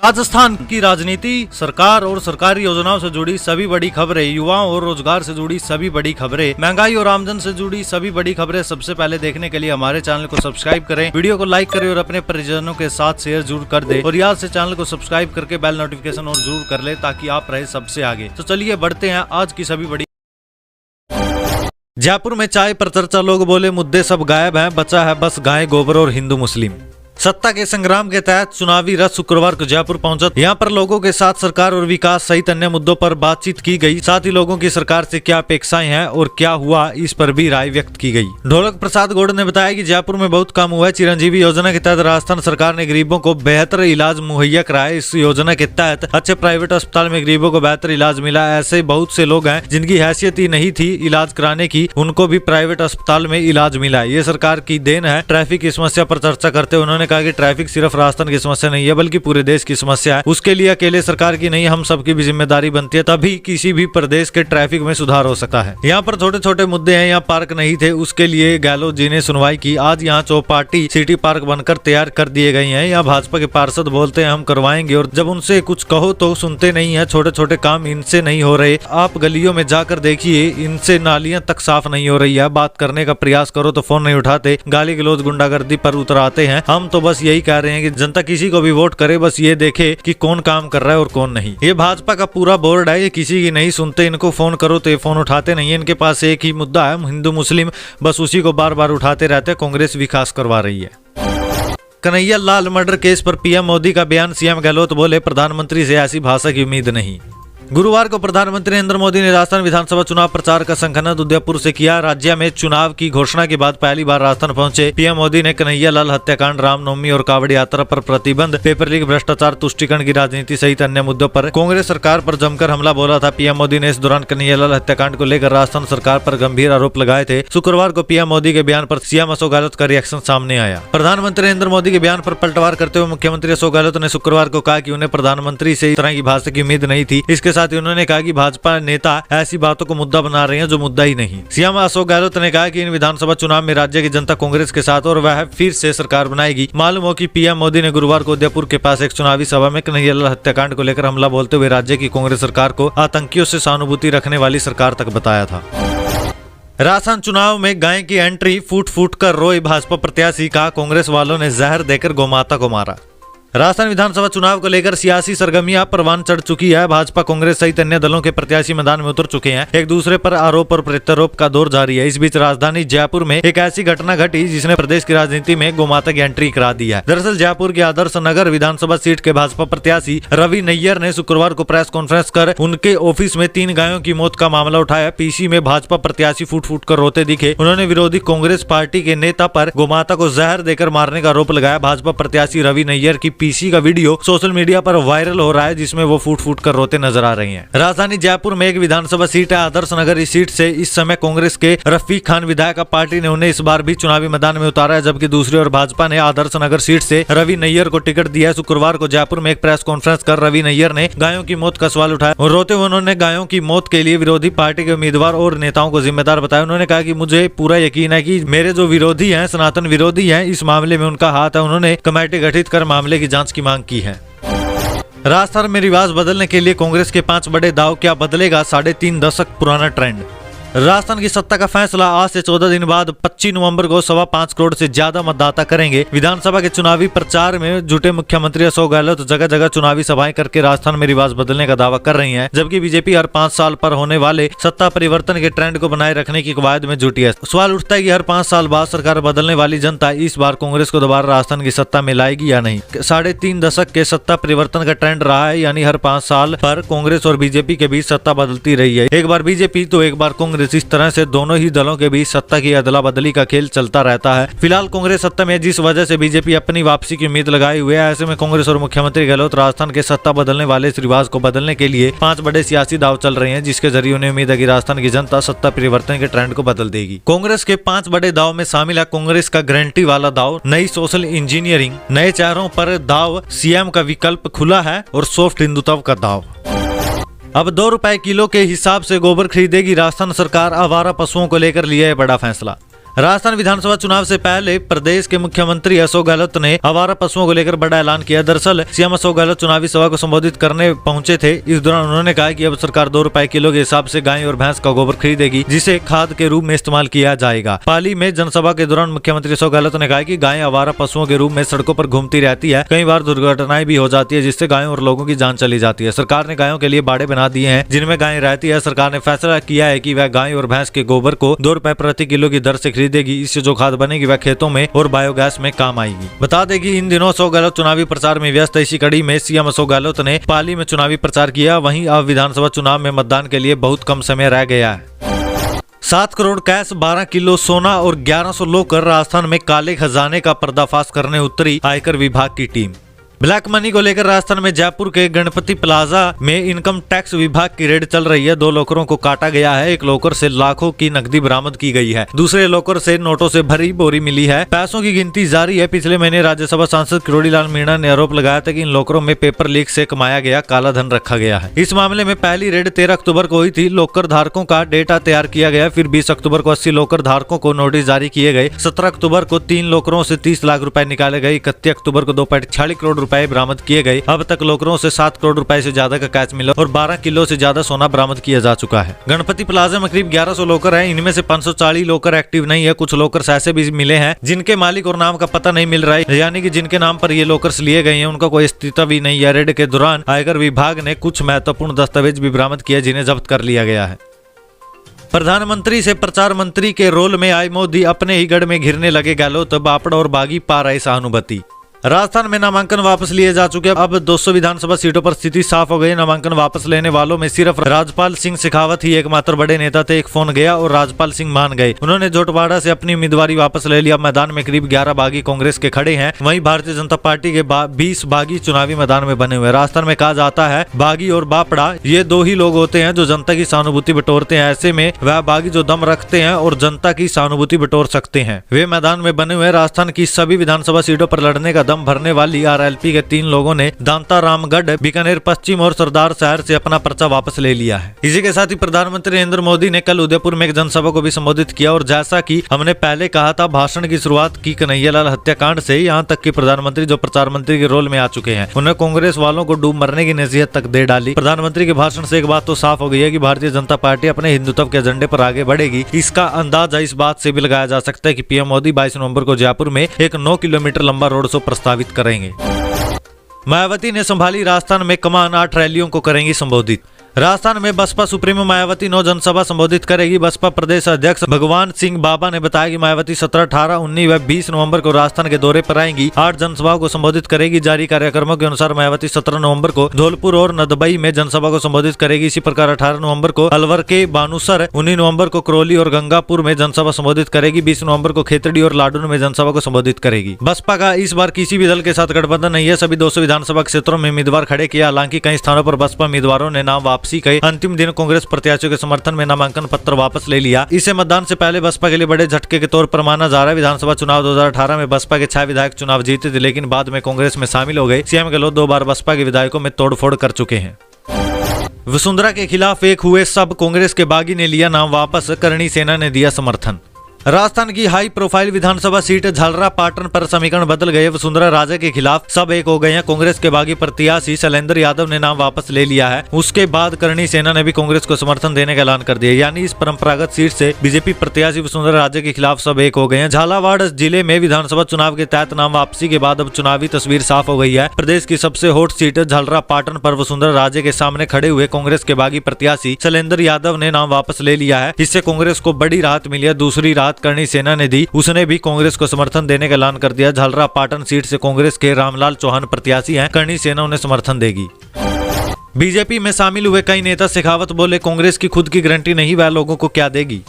राजस्थान की राजनीति, सरकार और सरकारी योजनाओं से जुड़ी सभी बड़ी खबरें, युवाओं और रोजगार से जुड़ी सभी बड़ी खबरें, महंगाई और आमदन से जुड़ी सभी बड़ी खबरें सबसे पहले देखने के लिए हमारे चैनल को सब्सक्राइब करें, वीडियो को लाइक करें और अपने परिजनों के साथ शेयर जरूर कर दे और याद से चैनल को सब्सक्राइब करके बेल नोटिफिकेशन और जरूर कर ले ताकि आप रहे सबसे आगे। तो चलिए बढ़ते हैं आज की सभी बड़ी। जयपुर में चाय पर चर्चा, लोग बोले मुद्दे सब गायब हैं, बचा है बस गाय गोबर और हिंदू मुस्लिम। सत्ता के संग्राम के तहत चुनावी रथ शुक्रवार को जयपुर पहुंचा। यहाँ पर लोगों के साथ सरकार और विकास सहित अन्य मुद्दों पर बातचीत की गई। साथ ही लोगों की सरकार से क्या अपेक्षाएं हैं और क्या हुआ, इस पर भी राय व्यक्त की गई। ढोलक प्रसाद गौड़ ने बताया कि जयपुर में बहुत काम हुआ है। चिरंजीवी योजना के तहत राजस्थान सरकार ने गरीबों को बेहतर इलाज मुहैया कराया। इस योजना के तहत अच्छे प्राइवेट अस्पताल में गरीबों को बेहतर इलाज मिला। ऐसे बहुत से लोग हैं जिनकी हैसियत ही नहीं थी इलाज कराने की, उनको भी प्राइवेट अस्पताल में इलाज मिला। ये सरकार की देन है। ट्रैफिक की समस्या पर चर्चा करते उन्होंने कहा कि ट्रैफिक सिर्फ राजस्थान की समस्या नहीं है बल्कि पूरे देश की समस्या है। उसके लिए अकेले सरकार की नहीं, हम सबकी भी जिम्मेदारी बनती है, तभी किसी भी प्रदेश के ट्रैफिक में सुधार हो सकता है। यहाँ पर छोटे छोटे मुद्दे हैं। यहाँ पार्क नहीं थे, उसके लिए गहलोत जी ने सुनवाई की। आज यहाँ चौपाटी सिटी पार्क बनकर तैयार कर दिए गए हैं। यहाँ भाजपा के पार्षद बोलते हैं हम करवाएंगे और जब उनसे कुछ कहो तो सुनते नहीं है। छोटे छोटे काम इनसे नहीं हो रहे। आप गलियों में जाकर देखिए, इनसे नालियां तक साफ नहीं हो रही है। बात करने का प्रयास करो तो फोन नहीं उठाते, गाली गलौज गुंडागर्दी पर उतर आते हैं। हम तो बस यही कह रहे हैं कि जनता किसी को भी वोट करे, बस ये देखे कि कौन काम कर रहा है और कौन नहीं। ये भाजपा का पूरा बोर्ड है, ये किसी की नहीं सुनते। इनको फोन करो तो ये फोन उठाते नहीं है। इनके पास एक ही मुद्दा है, हिंदू मुस्लिम, बस उसी को बार बार उठाते रहते। कांग्रेस विकास करवा रही है। कन्हैया लाल मर्डर केस पर पीएम मोदी का बयान, सीएम गहलोत बोले प्रधानमंत्री से ऐसी भाषा की उम्मीद नहीं। गुरुवार को प्रधानमंत्री नरेंद्र मोदी ने राजस्थान विधानसभा चुनाव प्रचार का संकलन उदयपुर से किया। राज्य में चुनाव की घोषणा के बाद पहली बार राजस्थान पहुंचे पीएम मोदी ने कन्हैया लाल हत्याकांड, रामनवमी और कावड़ यात्रा पर प्रतिबंध, पेपर लीक, भ्रष्टाचार, तुष्टिकरण की राजनीति सहित अन्य मुद्दों पर कांग्रेस सरकार पर जमकर हमला बोला था। पीएम मोदी ने इस दौरान कन्हैया लाल हत्याकांड को लेकर राजस्थान सरकार पर गंभीर आरोप लगाए थे। शुक्रवार को पीएम मोदी के बयान पर सीएम अशोक गहलोत का रिएक्शन सामने आया। प्रधानमंत्री नरेंद्र मोदी के बयान पर पलटवार करते हुए मुख्यमंत्री अशोक गहलोत ने शुक्रवार को कहा कि उन्हें प्रधानमंत्री से इस तरह की भाषा की उम्मीद नहीं थी। इसके साथ ही उन्होंने कहा कि भाजपा नेता ऐसी बातों को मुद्दा बना रहे हैं जो मुद्दा ही नहीं। सीएम अशोक गहलोत ने कहा कि इन विधानसभा चुनाव में राज्य की जनता कांग्रेस के साथ और वह फिर से सरकार बनाएगी। मालूम हो कि पीएम मोदी ने गुरुवार को उदयपुर के पास एक चुनावी सभा में कन्हैया लाल हत्याकांड को लेकर हमला बोलते हुए राज्य की कांग्रेस सरकार को आतंकियों से सहानुभूति रखने वाली सरकार तक बताया था। राजस्थान चुनाव में गाय की एंट्री, फूट फूट कर रोए भाजपा प्रत्याशी, कहा कांग्रेस वालों ने जहर देकर गौमाता को मारा। राजस्थान विधानसभा चुनाव को लेकर सियासी सरगर्मियां परवान चढ़ चुकी है। भाजपा, कांग्रेस सहित अन्य दलों के प्रत्याशी मैदान में उतर चुके हैं। एक दूसरे पर आरोप और प्रत्यारोप का दौर जारी है। इस बीच राजधानी जयपुर में एक ऐसी घटना घटी जिसने प्रदेश की राजनीति में गौमाता की एंट्री करा दी है। दरअसल जयपुर के आदर्श नगर विधानसभा सीट के भाजपा प्रत्याशी रवि नैयर ने शुक्रवार को प्रेस कॉन्फ्रेंस कर उनके ऑफिस में 3 गायों की मौत का मामला उठाया। पीसी में भाजपा प्रत्याशी फूट फूट कर रोते दिखे। उन्होंने विरोधी कांग्रेस पार्टी के नेता पर गौमाता को जहर देकर मारने का आरोप लगाया। भाजपा प्रत्याशी रवि नैयर की पीसी का वीडियो सोशल मीडिया पर वायरल हो रहा है जिसमें वो फूट फूट कर रोते नजर आ रही हैं। राजधानी जयपुर में एक विधानसभा सीट है आदर्श नगर। इस सीट से इस समय कांग्रेस के रफीक खान विधायक पार्टी ने उन्हें इस बार भी चुनावी मैदान में उतारा है, जबकि दूसरी ओर भाजपा ने आदर्श नगर सीट से रवि नैयर को टिकट दिया है। शुक्रवार को जयपुर में एक प्रेस कॉन्फ्रेंस कर रवि नैयर ने गायों की मौत का सवाल उठाया और रोते हुए उन्होंने गायों की मौत के लिए विरोधी पार्टी के उम्मीदवार और नेताओं को जिम्मेदार बताया। उन्होंने कहा कि मुझे पूरा यकीन है कि मेरे जो विरोधी हैं, सनातन विरोधी हैं, इस मामले में उनका हाथ है। उन्होंने कमेटी गठित कर मामले की जांच की मांग की है। राजस्थान में रिवाज बदलने के लिए कांग्रेस के 5 बड़े दाव, क्या बदलेगा 3.5 दशक पुराना ट्रेंड। राजस्थान की सत्ता का फैसला आज से 14 दिन बाद 25 नवंबर को 5.25 करोड़ से ज्यादा मतदाता करेंगे। विधानसभा के चुनावी प्रचार में जुटे मुख्यमंत्री अशोक गहलोत जगह जगह चुनावी सभाएं करके राजस्थान में रिवाज बदलने का दावा कर रही है, जबकि बीजेपी हर 5 साल पर होने वाले सत्ता परिवर्तन के ट्रेंड को बनाए रखने की कवायद में जुटी है। सवाल उठता है कि हर 5 साल बाद सरकार बदलने वाली जनता इस बार कांग्रेस को दोबारा राजस्थान की सत्ता में लाएगी या नहीं। 3.5 दशक के सत्ता परिवर्तन का ट्रेंड रहा है, यानी हर 5 साल पर कांग्रेस और बीजेपी के बीच सत्ता बदलती रही है। एक बार बीजेपी तो एक बार कांग्रेस, इस तरह से दोनों ही दलों के बीच सत्ता की अदला बदली का खेल चलता रहता है। फिलहाल कांग्रेस सत्ता में, जिस वजह से बीजेपी अपनी वापसी की उम्मीद लगाए हुए है। ऐसे में कांग्रेस और मुख्यमंत्री गहलोत राजस्थान के सत्ता बदलने वाले इस रिवाज को बदलने के लिए 5 बड़े सियासी दाव चल रहे हैं, जिसके जरिए उन्हें उम्मीद है कि राजस्थान की जनता सत्ता परिवर्तन के ट्रेंड को बदल देगी। कांग्रेस के 5 बड़े दाव में शामिल है कांग्रेस का गारंटी वाला दाव, नई सोशल इंजीनियरिंग, नए चेहरों पर दाव, सीएम का विकल्प खुला है और सॉफ्ट हिंदुत्व का दाव। अब 2 रुपए किलो के हिसाब से गोबर खरीदेगी राजस्थान सरकार। आवारा पशुओं को लेकर लिया है बड़ा फैसला। राजस्थान विधानसभा चुनाव से पहले प्रदेश के मुख्यमंत्री अशोक गहलोत ने आवारा पशुओं को लेकर बड़ा ऐलान किया। दरअसल सीएम अशोक गहलोत चुनावी सभा को संबोधित करने पहुंचे थे। इस दौरान उन्होंने कहा कि अब सरकार 2 रुपए किलो के हिसाब से गाय और भैंस का गोबर खरीदेगी, जिसे खाद के रूप में इस्तेमाल किया जाएगा। पाली में जनसभा के दौरान मुख्यमंत्री अशोक गहलोत ने कहा कि गाय आवारा पशुओं के रूप में सड़कों पर घूमती रहती है, कई बार दुर्घटनाएं भी हो जाती है, जिससे गायों और लोगों की जान चली जाती है। सरकार ने गायों के लिए बाड़े बना दिए हैं जिनमें गाय रहती है। सरकार ने फैसला किया है कि वह गाय और भैंस के गोबर को 2 रुपए प्रति किलो की दर से खरीदेगी। इससे जो खाद बनेगी वह खेतों में और बायोगैस में काम आएगी। बता दें कि इन दिनों अशोक गहलोत चुनावी प्रचार में व्यस्त है। इसी कड़ी में सीएम अशोक गहलोत ने पाली में चुनावी प्रचार किया। वहीं अब विधानसभा चुनाव में मतदान के लिए बहुत कम समय रह गया है। 7 करोड़ कैश, 12 किलो सोना और 1100 लोकर राजस्थान में काले खजाने का पर्दाफाश करने उतरी आयकर विभाग की टीम। ब्लैक मनी को लेकर राजस्थान में जयपुर के गणपति प्लाजा में इनकम टैक्स विभाग की रेड चल रही है। 2 लोकरों को काटा गया है। एक लोकर से लाखों की नकदी बरामद की गई है। दूसरे लोकर से नोटों से भरी बोरी मिली है। पैसों की गिनती जारी है। पिछले महीने राज्यसभा सांसद किरोड़ीलाल मीणा ने आरोप लगाया था कि इन लोकरों में पेपर लीक से कमाया गया काला धन रखा गया है। इस मामले में पहली रेड 13 अक्टूबर को हुई थी। लोकर धारकों का डेटा तैयार किया गया। फिर 20 अक्टूबर को 80 लोकर धारकों को नोटिस जारी किए गए। 17 अक्टूबर को 3 लोकरों से 30 लाख रुपए निकाले गए। 31 अक्टूबर को 2.46 करोड़ रुपए बरामद किए गए। अब तक लोकरों से 7 करोड़ रुपए से ज्यादा का कैश मिला और 12 किलो से ज्यादा सोना बरामद किया जा चुका है। गणपति प्लाजा में करीब 1100 लोकर हैं। इनमें से 540 लोकर एक्टिव नहीं है। कुछ लोकर ऐसे भी मिले हैं जिनके मालिक और नाम का पता नहीं मिल रहा है, यानी कि जिनके नाम पर ये लोकर्स लिए गए हैं उनका कोई अस्तित्व भी नहीं है। रेड के दौरान आयकर विभाग ने कुछ महत्वपूर्ण दस्तावेज भी बरामद किए जिन्हें जब्त कर लिया गया है। प्रधानमंत्री से प्रचार मंत्री के रोल में आए मोदी, अपने ही गढ़ में घिरने लगे गहलोत, बापड़ और बागी पा रहे सहानुभूति। राजस्थान में नामांकन वापस लिए जा चुके हैं। अब 200 विधानसभा सीटों पर स्थिति साफ हो गई। नामांकन वापस लेने वालों में सिर्फ राजपाल सिंह शेखावत ही एकमात्र बड़े नेता थे। एक फोन गया और राजपाल सिंह मान गए। उन्होंने जोटवाड़ा से अपनी उम्मीदवारी वापस ले लिया। मैदान में करीब 11 बागी कांग्रेस के खड़े हैं। वहीं भारतीय जनता पार्टी के 20 बागी चुनावी मैदान में बने हुए। राजस्थान में कहा जाता है बागी और बापड़ा ये 2 ही लोग होते हैं जो जनता की सहानुभूति बटोरते हैं। ऐसे में वह बागी जो दम रखते हैं और जनता की सहानुभूति बटोर सकते हैं, वे मैदान में बने हुए। राजस्थान की सभी विधानसभा सीटों पर लड़ने का दम भरने वाली आरएलपी के 3 लोगों ने दांता रामगढ़, बीकानेर पश्चिम और सरदार शहर से अपना पर्चा वापस ले लिया है। इसी के साथ ही प्रधानमंत्री नरेंद्र मोदी ने कल उदयपुर में एक जनसभा को भी संबोधित किया और जैसा कि हमने पहले कहा था, भाषण की शुरुआत की कन्हैयालाल हत्याकांड से। यहाँ तक कि प्रधानमंत्री जो प्रचार मंत्री के रोल में आ चुके हैं, उन्हें कांग्रेस वालों को डूब मरने की नसीहत तक दे डाली। प्रधानमंत्री के भाषण से एक बात तो साफ हो गई है कि भारतीय जनता पार्टी अपने हिंदुत्व के एजेंडे पर आगे बढ़ेगी। इसका अंदाजा इस बात से भी लगाया जा सकता है कि पीएम मोदी 22 नवंबर को जयपुर में एक 9 किलोमीटर लंबा रोड शो प्रस्तावित करेंगे। मायावती ने संभाली राजस्थान में कमान, 8 रैलियों को करेंगी संबोधित। राजस्थान में बसपा सुप्रीमो मायावती 9 जनसभा संबोधित करेगी। बसपा प्रदेश अध्यक्ष भगवान सिंह बाबा ने बताया कि मायावती 17, 18, 19 व 20 नवंबर को राजस्थान के दौरे पर आएंगी। 8 जनसभाओं को संबोधित करेगी। जारी कार्यक्रमों के अनुसार मायावती 17 नवंबर को धौलपुर और नदबई में जनसभा को संबोधित करेगी। इसी प्रकार 18 नवंबर को अलवर के बानुसर, 19 नवंबर को करौली और गंगापुर में जनसभा संबोधित करेगी। 20 नवंबर को खेतड़ी और लाडून में जनसभा को संबोधित करेगी। बसपा का इस बार किसी भी दल के साथ गठबंधन नहीं है। सभी 200 विधानसभा क्षेत्रों में उम्मीदवार खड़े किए। हालांकि कई स्थानों पर बसपा उम्मीदवारों ने नाम वापसी कही। अंतिम कांग्रेस प्रत्याशियों के समर्थन में नामांकन पत्र वापस ले लिया। इसे मतदान से पहले बसपा के लिए बड़े झटके के तौर पर माना जा रहा है। विधानसभा चुनाव 2018 में बसपा के 6 विधायक चुनाव जीते थे, लेकिन बाद में कांग्रेस में शामिल हो गए। सीएम गहलोत 2 बार बसपा के विधायकों में तोड़फोड़ कर चुके हैं। वसुंधरा के खिलाफ एक हुए सब, कांग्रेस के बागी ने लिया नाम वापस, करणी सेना ने दिया समर्थन। राजस्थान की हाई प्रोफाइल विधानसभा सीट झालरा पाटन पर समीकरण बदल गए। वसुंधरा राजे के खिलाफ सब एक हो गए हैं। कांग्रेस के बागी प्रत्याशी शैलेंद्र यादव ने नाम वापस ले लिया है। उसके बाद करणी सेना ने भी कांग्रेस को समर्थन देने का ऐलान कर दिया। यानी इस परंपरागत सीट से बीजेपी प्रत्याशी वसुंधरा राजे के खिलाफ सब एक हो गए हैं। झालावाड़ जिले में विधानसभा चुनाव के तहत नाम वापसी के बाद अब चुनावी तस्वीर साफ हो गई है। प्रदेश की सबसे हॉट सीट झालरा पाटन पर वसुंधरा राजे के सामने खड़े हुए कांग्रेस के बागी प्रत्याशी शैलेंद्र यादव ने नाम वापस ले लिया है। इससे कांग्रेस को बड़ी राहत मिली है। दूसरी राहत करणी सेना ने दी। उसने भी कांग्रेस को समर्थन देने का ऐलान कर दिया। झालरा पाटन सीट से कांग्रेस के रामलाल चौहान प्रत्याशी हैं। करणी सेना उन्हें समर्थन देगी। बीजेपी में शामिल हुए कई नेता शेखावत बोले, कांग्रेस की खुद की गारंटी नहीं, वह लोगों को क्या देगी।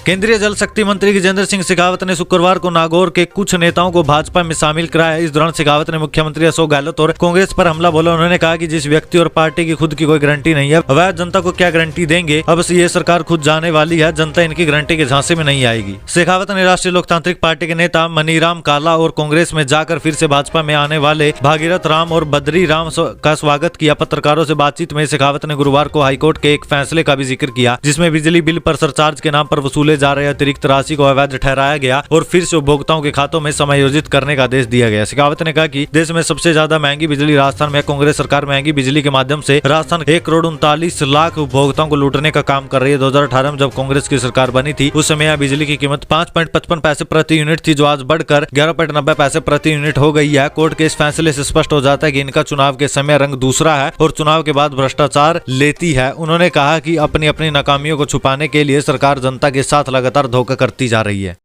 केंद्रीय जल शक्ति मंत्री गजेंद्र सिंह शेखावत ने शुक्रवार को नागौर के कुछ नेताओं को भाजपा में शामिल कराया। इस दौरान शेखावत ने मुख्यमंत्री अशोक गहलोत और कांग्रेस पर हमला बोला। उन्होंने कहा कि जिस व्यक्ति और पार्टी की खुद की कोई गारंटी नहीं है, वह जनता को क्या गारंटी देंगे। अब ये सरकार खुद जाने वाली है, जनता इनकी गारंटी के झांसे में नहीं आएगी। शेखावत ने राष्ट्रीय लोकतांत्रिक पार्टी के नेता मनीराम काला और कांग्रेस में जाकर फिर से भाजपा में आने वाले भागीरथ राम और बद्री राम का स्वागत किया। पत्रकारों से बातचीत में शेखावत ने गुरुवार को हाईकोर्ट के एक फैसले का भी जिक्र किया, जिसमें बिजली बिल पर सरचार्ज के नाम पर वसूले वसूले जा रहे अतिरिक्त राशि को अवैध ठहराया गया और फिर से उपभोक्ताओं के खातों में समायोजित करने का आदेश दिया गया। शेखावत ने कहा कि देश में सबसे ज्यादा महंगी बिजली राजस्थान में। कांग्रेस सरकार महंगी बिजली के माध्यम से राजस्थान 1,39,00,000 उपभोक्ताओं को लूटने का काम कर रही है। 2018 में जब कांग्रेस की सरकार बनी थी उस समय बिजली की कीमत 5.55 पैसे प्रति यूनिट थी, जो आज बढ़कर 11.90 पैसे प्रति यूनिट हो गई है। कोर्ट के इस फैसले से स्पष्ट हो जाता है कि इनका चुनाव के समय रंग दूसरा है और चुनाव के बाद भ्रष्टाचार लेती है। उन्होंने कहा कि अपनी नाकामियों को छुपाने के लिए सरकार जनता के साथ लगातार धोखा करती जा रही है।